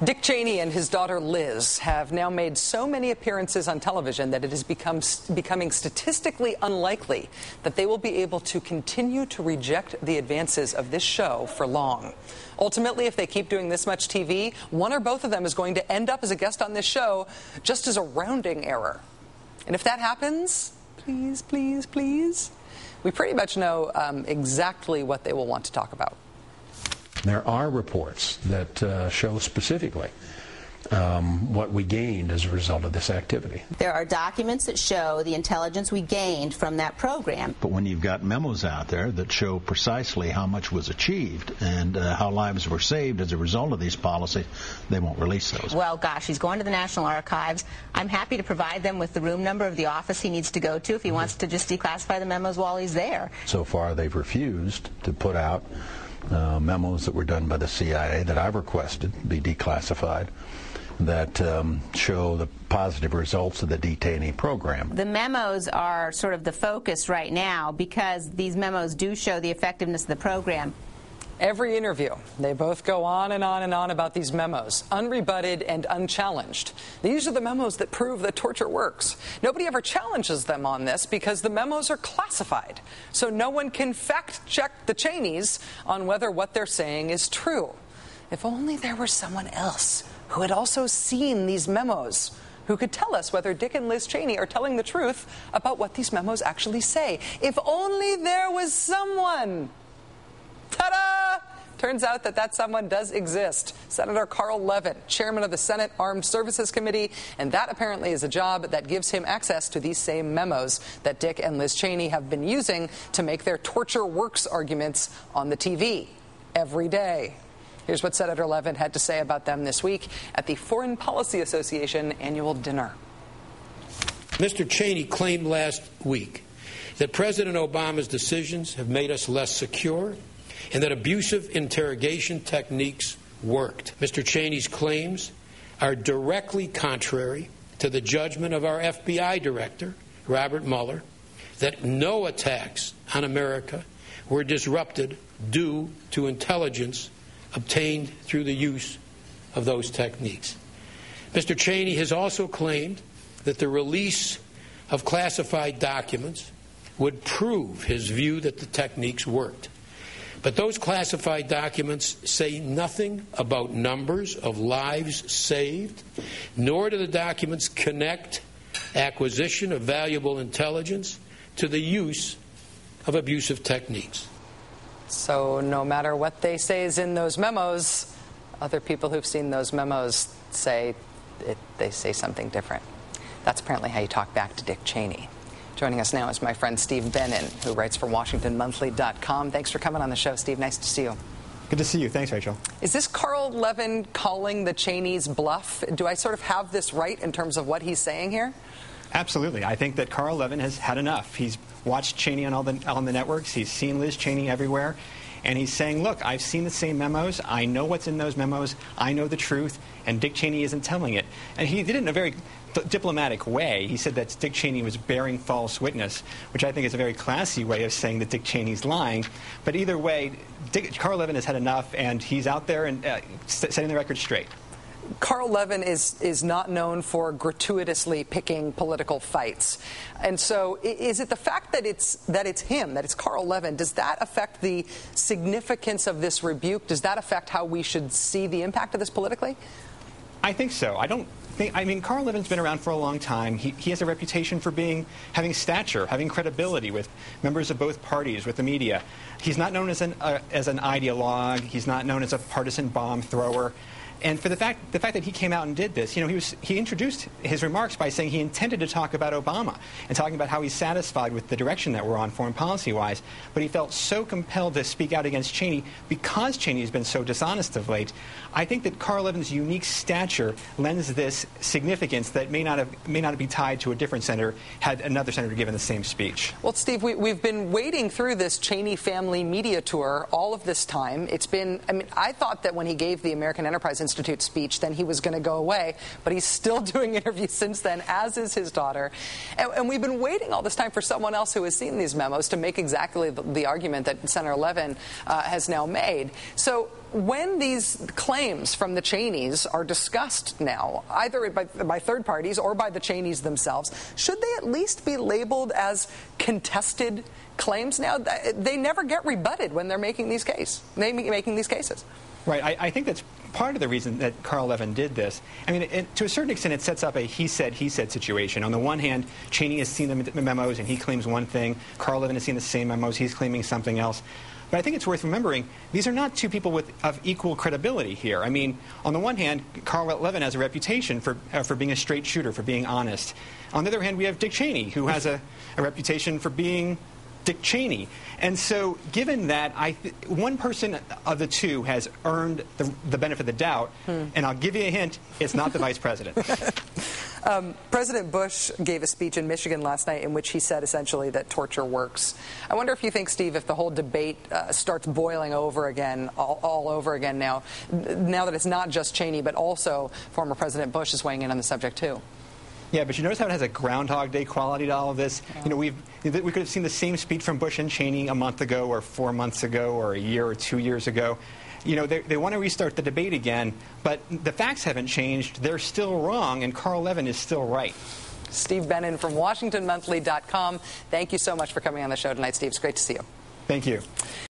Dick Cheney and his daughter Liz have now made so many appearances on television that it is becoming statistically unlikely that they will be able to continue to reject the advances of this show for long. Ultimately, if they keep doing this much TV, one or both of them is going to end up as a guest on this show just as a rounding error. And if that happens, please, please, please, we pretty much know exactly what they will want to talk about. There are reports that show specifically what we gained as a result of this activity. There are documents that show the intelligence we gained from that program. But when you've got memos out there that show precisely how much was achieved and how lives were saved as a result of these policies, they won't release those. Well, gosh, he's going to the National Archives. I'm happy to provide them with the room number of the office he needs to go to if he wants to just declassify the memos while he's there. So far, they've refused to put out memos that were done by the CIA that I've requested be declassified that show the positive results of the detainee program. The memos are sort of the focus right now because these memos do show the effectiveness of the program. Every interview, they both go on and on and on about these memos, unrebutted and unchallenged. These are the memos that prove that torture works. Nobody ever challenges them on this because the memos are classified, so no one can fact-check the Cheneys on whether what they're saying is true. If only there were someone else who had also seen these memos, who could tell us whether Dick and Liz Cheney are telling the truth about what these memos actually say. If only there was someone. Ta-da! Turns out that someone does exist. Senator Carl Levin, chairman of the Senate Armed Services Committee, and that apparently is a job that gives him access to these same memos that Dick and Liz Cheney have been using to make their torture works arguments on the TV every day. Here's what Senator Levin had to say about them this week at the Foreign Policy Association annual dinner. Mr. Cheney claimed last week that President Obama's decisions have made us less secure and that abusive interrogation techniques worked. Mr. Cheney's claims are directly contrary to the judgment of our FBI director, Robert Mueller, that no attacks on America were disrupted due to intelligence obtained through the use of those techniques. Mr. Cheney has also claimed that the release of classified documents would prove his view that the techniques worked. But those classified documents say nothing about numbers of lives saved, nor do the documents connect acquisition of valuable intelligence to the use of abusive techniques. So no matter what they say is in those memos, other people who've seen those memos say they say something different. That's apparently how you talk back to Dick Cheney. Joining us now is my friend Steve Bannon, who writes for WashingtonMonthly.com. Thanks for coming on the show, Steve. Nice to see you. Good to see you. Thanks, Rachel. Is this Carl Levin calling the Cheneys bluff? Do I sort of have this right in terms of what he's saying here? Absolutely. I think that Carl Levin has had enough. He's watched Cheney on the networks. He's seen Liz Cheney everywhere. And he's saying, look, I've seen the same memos. I know what's in those memos. I know the truth. And Dick Cheney isn't telling it. And he did it in a very diplomatic way. He said that Dick Cheney was bearing false witness, which I think is a very classy way of saying that Dick Cheney's lying. But either way, Carl Levin has had enough, and he's out there and setting the record straight. Carl Levin is not known for gratuitously picking political fights. And so is it the fact that it's him, that it's Carl Levin, does that affect the significance of this rebuke? Does that affect how we should see the impact of this politically? I think so. I mean, Carl Levin's been around for a long time. He has a reputation for having stature, having credibility with members of both parties, with the media. He's not known as an ideologue. He's not known as a partisan bomb thrower. And for the fact that he came out and did this, he introduced his remarks by saying he intended to talk about Obama and talking about how he's satisfied with the direction that we're on foreign policy-wise, but he felt so compelled to speak out against Cheney because Cheney has been so dishonest of late. I think that Carl Levin's unique stature lends this significance that may not be tied to a different senator had another senator given the same speech. Well, Steve, we've been wading through this Cheney family media tour all of this time. It's been, I thought that when he gave the American Enterprise Institute speech, then he was going to go away, but he's still doing interviews since then, as is his daughter. And we've been waiting all this time for someone else who has seen these memos to make exactly the argument that Senator Levin has now made. So when these claims from the Cheneys are discussed now, either by third parties or by the Cheneys themselves, should they at least be labeled as contested claims now? They never get rebutted when they're making these cases. Right. I think that's part of the reason that Carl Levin did this. I mean, to a certain extent, it sets up a he said situation. On the one hand, Cheney has seen the memos and he claims one thing. Carl Levin has seen the same memos. He's claiming something else. But I think it's worth remembering, these are not two people of equal credibility here. I mean, on the one hand, Carl Levin has a reputation for being a straight shooter, for being honest. On the other hand, we have Dick Cheney, who has a reputation for being Dick Cheney. And so given that, one person of the two has earned the benefit of the doubt, and I'll give you a hint, it's not the vice president. President Bush gave a speech in Michigan last night in which he said essentially that torture works. I wonder if you think, Steve, if the whole debate starts boiling over again, all over again now that it's not just Cheney, but also former President Bush is weighing in on the subject too. Yeah, but you notice how it has a Groundhog Day quality to all of this? Yeah. You know, we could have seen the same speech from Bush and Cheney a month ago or 4 months ago or a year or 2 years ago. You know, they want to restart the debate again, but the facts haven't changed. They're still wrong, and Carl Levin is still right. Steve Bannon from WashingtonMonthly.com. Thank you so much for coming on the show tonight, Steve. It's great to see you. Thank you.